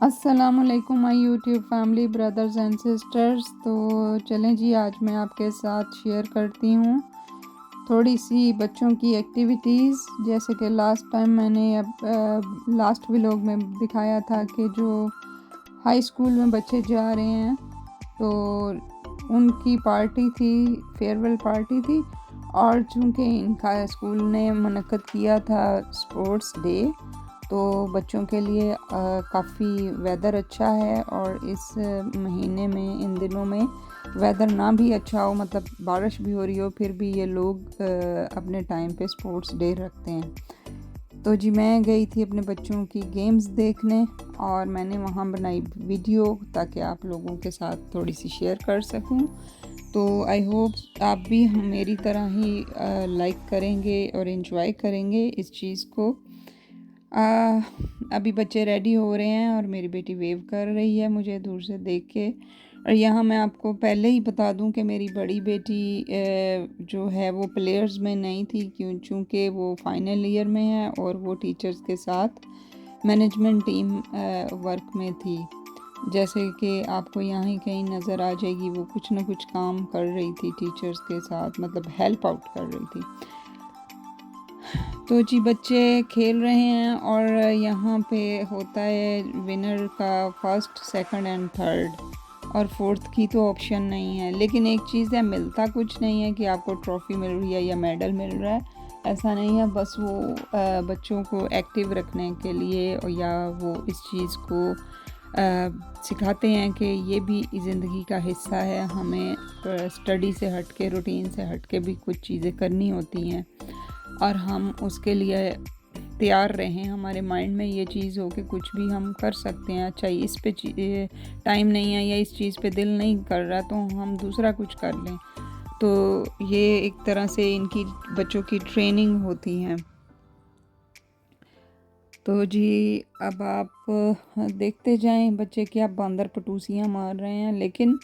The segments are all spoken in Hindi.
अस्सलामुअलैकुम my YouTube family brothers and sisters. तो चलें जी, आज मैं आपके साथ शेयर करती हूँ थोड़ी सी बच्चों की एक्टिविटीज़। जैसे कि लास्ट टाइम मैंने लास्ट व्लॉग में दिखाया था कि जो हाई स्कूल में बच्चे जा रहे हैं तो उनकी पार्टी थी, फेयरवेल पार्टी थी। और चूँकि इनका स्कूल ने मुनक्किद किया था स्पोर्ट्स डे, तो बच्चों के लिए काफ़ी वेदर अच्छा है। और इस महीने में, इन दिनों में वेदर ना भी अच्छा हो, मतलब बारिश भी हो रही हो, फिर भी ये लोग अपने टाइम पे स्पोर्ट्स डे रखते हैं। तो जी मैं गई थी अपने बच्चों की गेम्स देखने और मैंने वहाँ बनाई वीडियो ताकि आप लोगों के साथ थोड़ी सी शेयर कर सकूँ। तो आई होप आप भी मेरी तरह ही लाइक करेंगे और इन्जॉय करेंगे इस चीज़ को। अभी बच्चे रेडी हो रहे हैं और मेरी बेटी वेव कर रही है मुझे दूर से देख के। और यहाँ मैं आपको पहले ही बता दूं कि मेरी बड़ी बेटी जो है वो प्लेयर्स में नहीं थी, चूँकि वो फाइनल ईयर में है और वो टीचर्स के साथ मैनेजमेंट टीम वर्क में थी। जैसे कि आपको यहाँ ही कहीं नज़र आ जाएगी, वो कुछ ना कुछ काम कर रही थी टीचर्स के साथ, मतलब हेल्प आउट कर रही थी। तो जी बच्चे खेल रहे हैं और यहाँ पे होता है विनर का फर्स्ट, सेकंड एंड थर्ड, और फोर्थ की तो ऑप्शन नहीं है। लेकिन एक चीज़ है, मिलता कुछ नहीं है कि आपको ट्रॉफ़ी मिल रही है या मेडल मिल रहा है, ऐसा नहीं है। बस वो बच्चों को एक्टिव रखने के लिए या वो इस चीज़ को सिखाते हैं कि ये भी ज़िंदगी का हिस्सा है, हमें स्टडी से हट के, रूटीन से हट के भी कुछ चीज़ें करनी होती हैं और हम उसके लिए तैयार रहें। हमारे माइंड में ये चीज़ हो कि कुछ भी हम कर सकते हैं। अच्छा, इस पे टाइम नहीं है या इस चीज़ पे दिल नहीं कर रहा तो हम दूसरा कुछ कर लें। तो ये एक तरह से इनकी, बच्चों की ट्रेनिंग होती है। तो जी अब आप देखते जाएं बच्चे क्या बंदर पटूसियाँ मार रहे हैं। लेकिन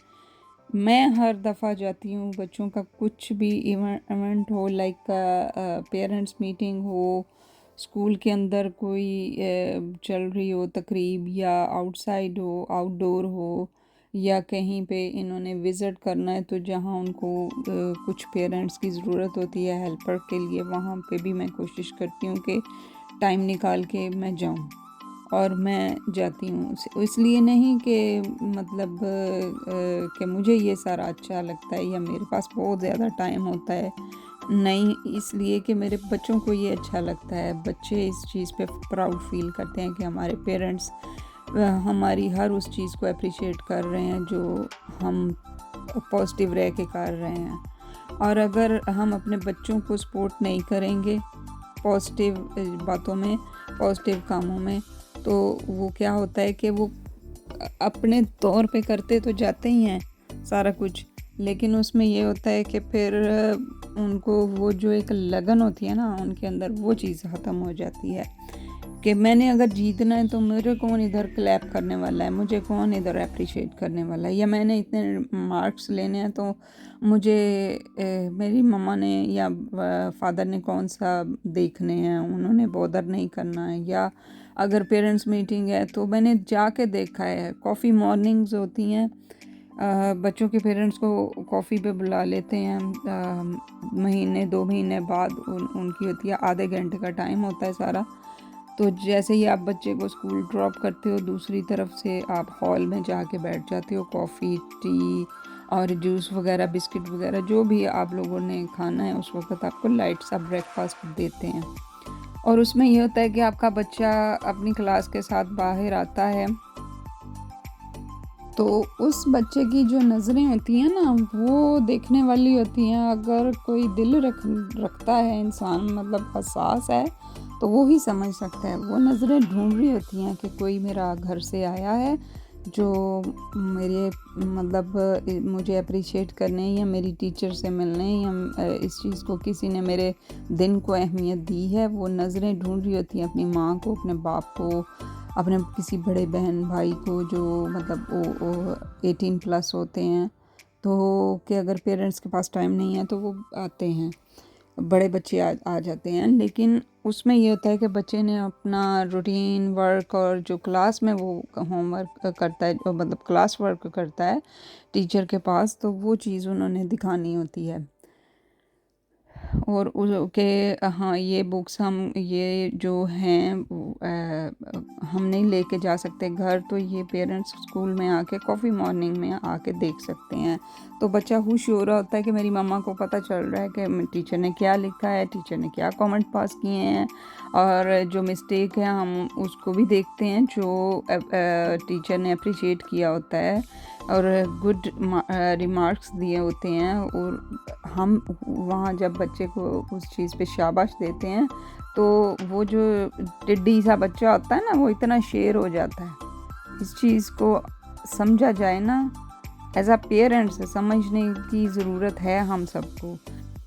मैं हर दफ़ा जाती हूँ, बच्चों का कुछ भी इवेंट हो, लाइक पेरेंट्स मीटिंग हो, स्कूल के अंदर कोई चल रही हो तकरीब, या आउटसाइड हो, आउटडोर हो, या कहीं पे इन्होंने विज़िट करना है तो जहाँ उनको कुछ पेरेंट्स की ज़रूरत होती है हेल्पर के लिए, वहाँ पे भी मैं कोशिश करती हूँ कि टाइम निकाल के मैं जाऊँ। और मैं जाती हूँ इसलिए नहीं कि मतलब कि मुझे ये सारा अच्छा लगता है या मेरे पास बहुत ज़्यादा टाइम होता है, नहीं, इसलिए कि मेरे बच्चों को ये अच्छा लगता है। बच्चे इस चीज़ पे प्राउड फील करते हैं कि हमारे पेरेंट्स हमारी हर उस चीज़ को अप्रिशिएट कर रहे हैं जो हम पॉजिटिव रह के कर रहे हैं। और अगर हम अपने बच्चों को सपोर्ट नहीं करेंगे पॉजिटिव बातों में, पॉजिटिव कामों में, तो वो क्या होता है कि वो अपने तौर पे करते तो जाते ही हैं सारा कुछ, लेकिन उसमें ये होता है कि फिर उनको वो जो एक लगन होती है ना उनके अंदर, वो चीज़ ख़त्म हो जाती है कि मैंने अगर जीतना है तो मुझे कौन इधर क्लैप करने वाला है, मुझे कौन इधर अप्रिशिएट करने वाला है, या मैंने इतने मार्क्स लेने हैं तो मुझे मेरी मम्मा ने या फादर ने कौन सा देखने हैं, उन्होंने बॉदर नहीं करना है। या अगर पेरेंट्स मीटिंग है तो मैंने जाके देखा है, कॉफ़ी मॉर्निंग्स होती हैं, बच्चों के पेरेंट्स को कॉफ़ी पे बुला लेते हैं, महीने 2 महीने बाद उनकी होती है, आधे घंटे का टाइम होता है सारा। तो जैसे ही आप बच्चे को स्कूल ड्रॉप करते हो, दूसरी तरफ से आप हॉल में जाके बैठ जाते हो, कॉफ़ी, टी और जूस वगैरह, बिस्किट वगैरह जो भी आप लोगों ने खाना है उस वक्त आपको लाइट सा ब्रेकफास्ट देते हैं। और उसमें ये होता है कि आपका बच्चा अपनी क्लास के साथ बाहर आता है तो उस बच्चे की जो नज़रें होती हैं ना वो देखने वाली होती हैं। अगर कोई दिल रखता है इंसान, मतलब हसास है, तो वो ही समझ सकता है। वो नज़रें ढूंढ रही होती हैं कि कोई मेरा घर से आया है जो मेरे, मतलब मुझे अप्रिशिएट करने या मेरी टीचर से मिलने या इस चीज़ को किसी ने मेरे दिन को अहमियत दी है। वो नज़रें ढूंढ रही होती हैं अपनी माँ को, अपने बाप को, अपने किसी बड़े बहन भाई को जो मतलब वो 18+ होते हैं। तो कि अगर पेरेंट्स के पास टाइम नहीं है तो वो आते हैं, बड़े बच्चे आ जाते हैं। लेकिन उसमें ये होता है कि बच्चे ने अपना रूटीन वर्क और जो क्लास में वो होमवर्क करता है, मतलब क्लास वर्क करता है टीचर के पास, तो वो चीज़ उन्होंने दिखानी होती है। और उसके हाँ, ये बुक्स हम ये जो हैं हम नहीं लेके जा सकते घर, तो ये पेरेंट्स स्कूल में आके कॉफ़ी मॉर्निंग में आके देख सकते हैं। तो बच्चा खुश हो रहा होता है कि मेरी मम्मा को पता चल रहा है कि टीचर ने क्या लिखा है, टीचर ने क्या कमेंट पास किए हैं, और जो मिस्टेक है हम उसको भी देखते हैं जो टीचर ने अप्रिशिएट किया होता है और गुड रिमार्क्स दिए होते हैं। और हम वहाँ जब बच्चे को उस चीज़ पे शाबाश देते हैं तो वो जो टिड्डी सा बच्चा होता है ना, वो इतना शेर हो जाता है। इस चीज़ को समझा जाए ना, एज अ पेरेंट्स समझने की ज़रूरत है हम सबको।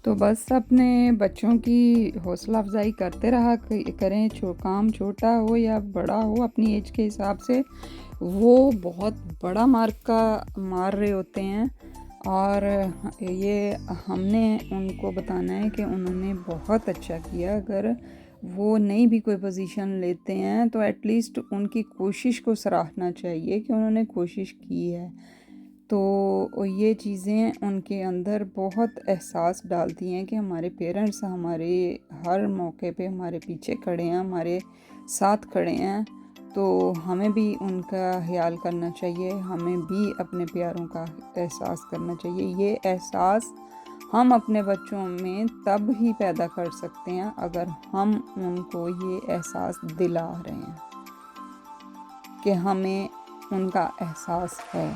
तो बस अपने बच्चों की हौसला अफजाई करते रहा करें, काम छोटा हो या बड़ा हो, अपनी एज के हिसाब से। वो बहुत बड़ा मार रहे होते हैं, और ये हमने उनको बताना है कि उन्होंने बहुत अच्छा किया। अगर वो नहीं भी कोई पोजीशन लेते हैं तो एटलीस्ट उनकी कोशिश को सराहना चाहिए कि उन्होंने कोशिश की है। तो ये चीज़ें उनके अंदर बहुत एहसास डालती हैं कि हमारे पेरेंट्स हमारे हर मौके पे हमारे पीछे खड़े हैं, हमारे साथ खड़े हैं। तो हमें भी उनका ख्याल करना चाहिए, हमें भी अपने प्यारों का एहसास करना चाहिए। ये एहसास हम अपने बच्चों में तब ही पैदा कर सकते हैं अगर हम उनको ये एहसास दिला रहे हैं कि हमें उनका एहसास है।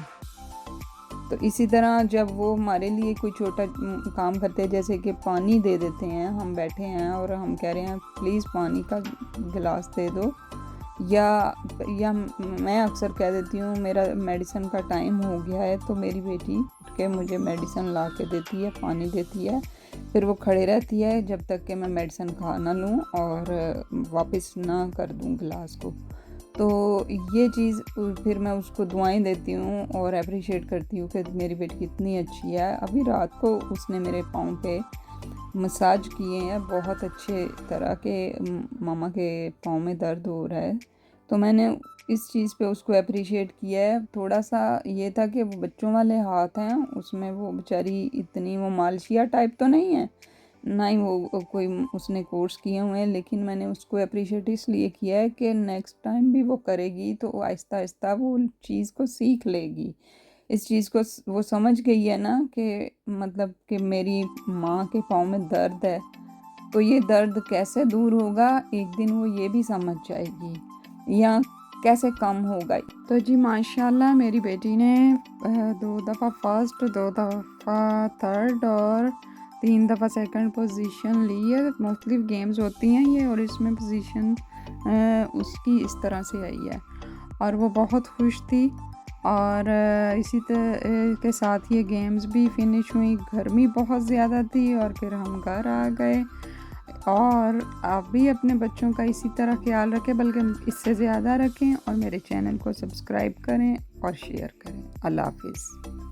तो इसी तरह जब वो हमारे लिए कोई छोटा काम करते हैं, जैसे कि पानी दे देते हैं, हम बैठे हैं और हम कह रहे हैं प्लीज़ पानी का गिलास दे दो, या मैं अक्सर कह देती हूँ मेरा मेडिसिन का टाइम हो गया है, तो मेरी बेटी उठ के मुझे मेडिसिन ला के देती है, पानी देती है, फिर वो खड़े रहती है जब तक कि मैं मेडिसिन खा ना लूँ और वापस ना कर दूँ गिलास को। तो ये चीज़ फिर मैं उसको दुआएं देती हूँ और अप्रिशिएट करती हूँ कि मेरी बेटी कितनी अच्छी है। अभी रात को उसने मेरे पाँव पे मसाज किए हैं बहुत अच्छे तरह के, मामा के पाँव में दर्द हो रहा है, तो मैंने इस चीज़ पे उसको अप्रिशिएट किया है। थोड़ा सा ये था कि वो बच्चों वाले हाथ हैं, उसमें वो बेचारी इतनी वो मालशिया टाइप तो नहीं है, ना ही वो कोई उसने कोर्स किए हुए हैं, लेकिन मैंने उसको अप्रिशिएट इसलिए किया है कि नेक्स्ट टाइम भी वो करेगी तो आहिस्ता आहिस्ता वो चीज़ को सीख लेगी। इस चीज़ को वो समझ गई है ना कि मतलब कि मेरी माँ के पाँव में दर्द है, तो ये दर्द कैसे दूर होगा, एक दिन वो ये भी समझ जाएगी या कैसे कम होगा। तो जी माशाल्लाह मेरी बेटी ने 2 दफ़ा फर्स्ट, 2 दफ़ा थर्ड और 3 दफ़ा सेकंड पोजीशन ली है। मुख्तलिफ गेम्स होती हैं ये, और इसमें पोजीशन उसकी इस तरह से आई है और वो बहुत खुश थी। और इसी तरह के साथ ये गेम्स भी फिनिश हुई। गर्मी बहुत ज़्यादा थी और फिर हम घर आ गए। और आप भी अपने बच्चों का इसी तरह ख्याल रखें, बल्कि इससे ज़्यादा रखें, और मेरे चैनल को सब्सक्राइब करें और शेयर करें। अल्लाह हाफिज़।